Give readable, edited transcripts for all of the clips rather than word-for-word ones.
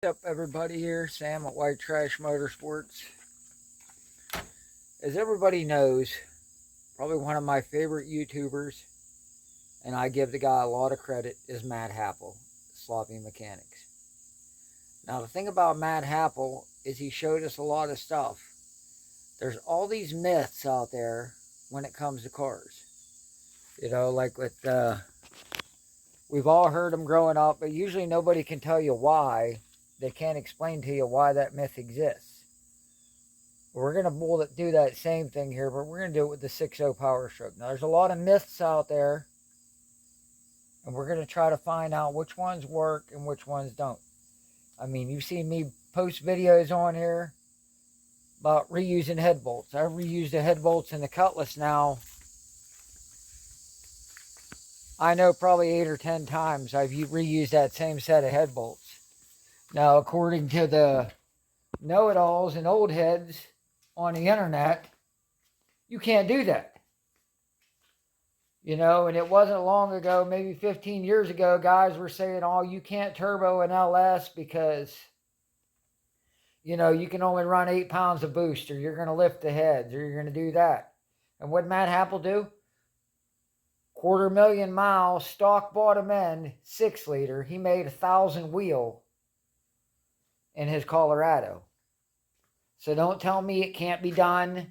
What's up, everybody? Here Sam at White Trash Motorsports. As everybody knows, probably one of my favorite YouTubers, and I give the guy a lot of credit, is Matt Happel, Sloppy Mechanics. Now the thing about Matt Happel is he showed us a lot of stuff. There's all these myths out there when it comes to cars. You know, like with we've all heard them growing up, but usually nobody can tell you why. They can't explain to you why that myth exists. We're going to do that same thing here, but we're going to do it with the 6.0 Powerstroke. Now, there's a lot of myths out there, and we're going to try to find out which ones work and which ones don't. I mean, you've seen me post videos on here about reusing head bolts. I've reused the head bolts in the Cutlass now. I know probably 8 or 10 times I've reused that same set of head bolts. Now, according to the know-it-alls and old heads on the internet, you can't do that. You know, and it wasn't long ago, maybe 15 years ago, guys were saying, oh, you can't turbo an LS because, you know, you can only run 8 pounds of boost, or you're going to lift the heads, or you're going to do that. And what did Matt Happel do? 250,000 miles, stock bottom end, 6-liter. He made 1,000 wheel in his Colorado. So don't tell me it can't be done,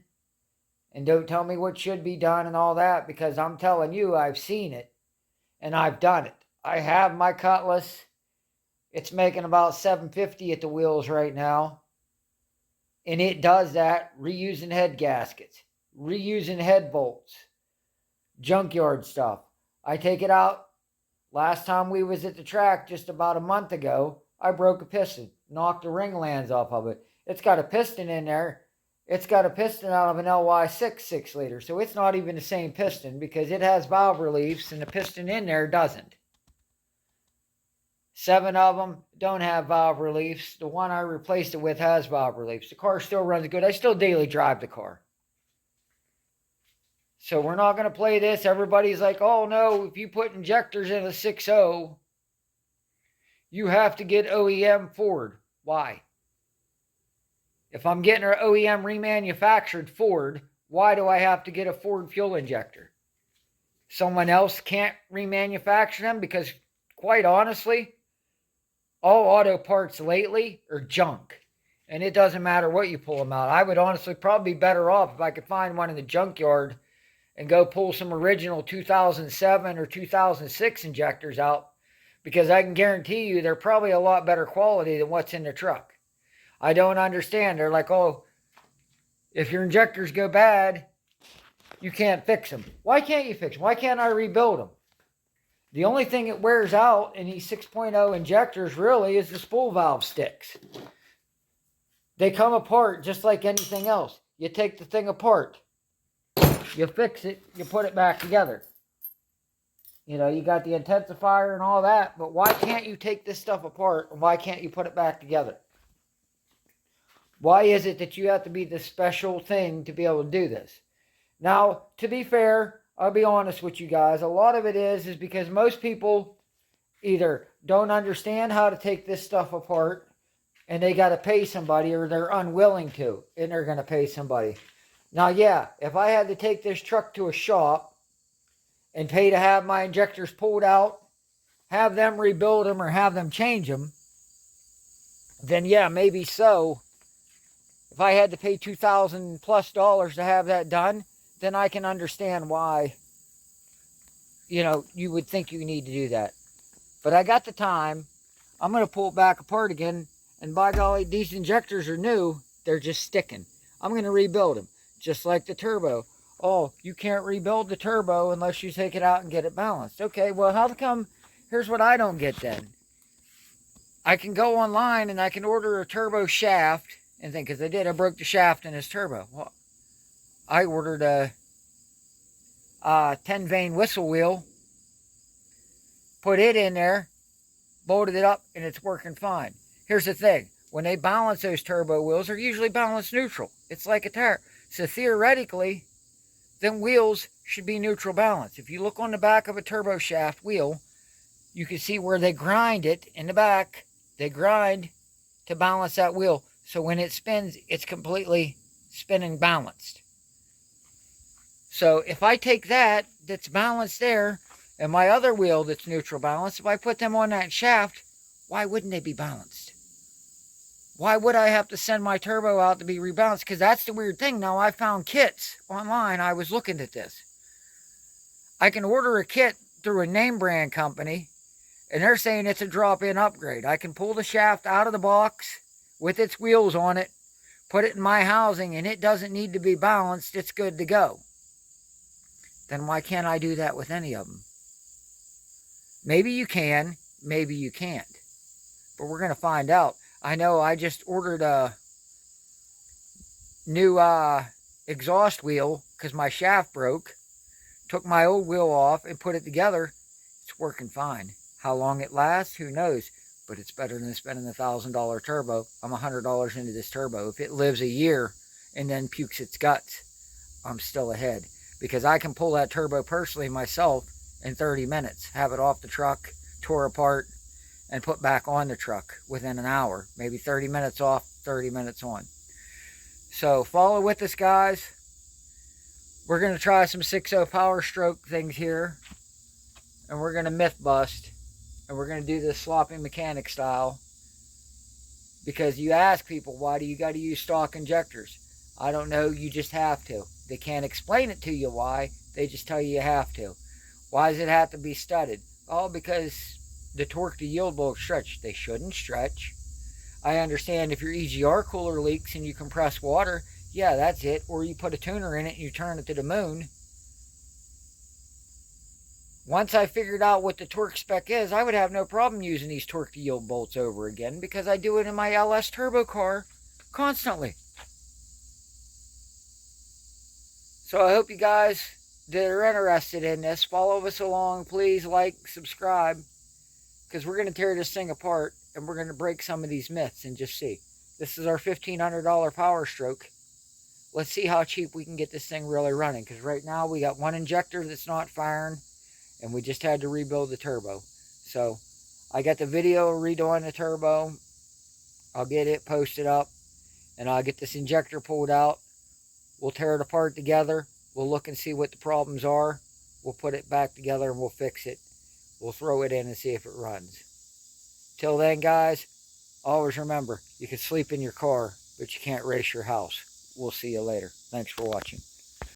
and don't tell me what should be done and all that, because I'm telling you, I've seen it and I've done it. I have my Cutlass. It's making about 750 at the wheels right now, and it does that reusing head gaskets, reusing head bolts, junkyard stuff. I take it out. Last time we was at the track just about a month ago, I broke a piston, knocked the ring lands off of it. It's got a piston in there. It's got a piston out of an LY6 6-liter. So it's not even the same piston because it has valve reliefs and the piston in there doesn't. 7 of them don't have valve reliefs. The one I replaced it with has valve reliefs. The car still runs good. I still daily drive the car. So we're not going to play this. Everybody's like, oh no, if you put injectors in a 6.0, you have to get OEM Ford. Why? If I'm getting an OEM remanufactured Ford, why do I have to get a Ford fuel injector? Someone else can't remanufacture them? Because quite honestly, all auto parts lately are junk. And it doesn't matter what you pull them out. I would honestly probably be better off if I could find one in the junkyard and go pull some original 2007 or 2006 injectors out, because I can guarantee you they're probably a lot better quality than what's in the truck. I don't understand. They're like, oh, if your injectors go bad, you can't fix them. Why can't you fix them? Why can't I rebuild them? The only thing that wears out in these 6.0 injectors really is the spool valve sticks. They come apart just like anything else. You take the thing apart, you fix it, you put it back together. You know, you got the intensifier and all that, but why can't you take this stuff apart and why can't you put it back together? Why is it that you have to be this special thing to be able to do this? Now, to be fair, I'll be honest with you guys, a lot of it is because most people either don't understand how to take this stuff apart and they got to pay somebody, or they're unwilling to and they're going to pay somebody. Now, yeah, if I had to take this truck to a shop and pay to have my injectors pulled out, have them rebuild them or have them change them, then yeah, maybe so. If I had to pay $2,000+ to have that done, then I can understand why, you know, you would think you need to do that. But I got the time. I'm going to pull it back apart again, and by golly, these injectors are new. They're just sticking. I'm going to rebuild them, just like the turbo. Oh, you can't rebuild the turbo unless you take it out and get it balanced. Okay, well, how come? Here's what I don't get then. I can go online and I can order a turbo shaft and think, because I broke the shaft in this turbo. Well, I ordered a 10-vein whistle wheel, put it in there, bolted it up, and it's working fine. Here's the thing. When they balance those turbo wheels, they're usually balanced neutral. It's like a tire. So theoretically, them wheels should be neutral balance. If you look on the back of a turbo shaft wheel, you can see where they grind it in the back. They grind to balance that wheel. So when it spins, it's completely spinning balanced. So if I take that, that's balanced there, and my other wheel that's neutral balanced, if I put them on that shaft, why wouldn't they be balanced? Why would I have to send my turbo out to be rebalanced? Because that's the weird thing. Now, I found kits online. I was looking at this. I can order a kit through a name brand company, and they're saying it's a drop-in upgrade. I can pull the shaft out of the box with its wheels on it, put it in my housing, and it doesn't need to be balanced. It's good to go. Then why can't I do that with any of them? Maybe you can, maybe you can't. But we're going to find out. I know I just ordered a new exhaust wheel because my shaft broke. Took my old wheel off and put it together. It's working fine. How long it lasts, who knows? But it's better than spending $1,000 turbo. I'm $100 into this turbo. If it lives a year and then pukes its guts, I'm still ahead. Because I can pull that turbo personally myself in 30 minutes. Have it off the truck, tore apart, and put back on the truck within an hour. Maybe 30 minutes off, 30 minutes on. So follow with us, guys. We're going to try some 6.0 Powerstroke things here. And we're going to myth bust. And we're going to do this sloppy mechanic style. Because you ask people, why do you got to use stock injectors? I don't know, you just have to. They can't explain it to you why. They just tell you have to. Why does it have to be studded? Oh, because the torque to yield will stretch. They shouldn't stretch. I understand if your EGR cooler leaks and you compress water, yeah, that's it. Or you put a tuner in it and you turn it to the moon. Once I figured out what the torque spec is, I would have no problem using these torque to yield bolts over again because I do it in my LS turbo car constantly. So I hope you guys that are interested in this, follow us along. Please like, subscribe, because we're going to tear this thing apart and we're going to break some of these myths and just see. This is our $1,500 Powerstroke. Let's see how cheap we can get this thing really running, because right now we got one injector that's not firing and we just had to rebuild the turbo. So I got the video redoing the turbo. I'll get it posted up and I'll get this injector pulled out. We'll tear it apart together. We'll look and see what the problems are. We'll put it back together and we'll fix it. We'll throw it in and see if it runs. Till then, guys, always remember, you can sleep in your car, but you can't race your house. We'll see you later. Thanks for watching.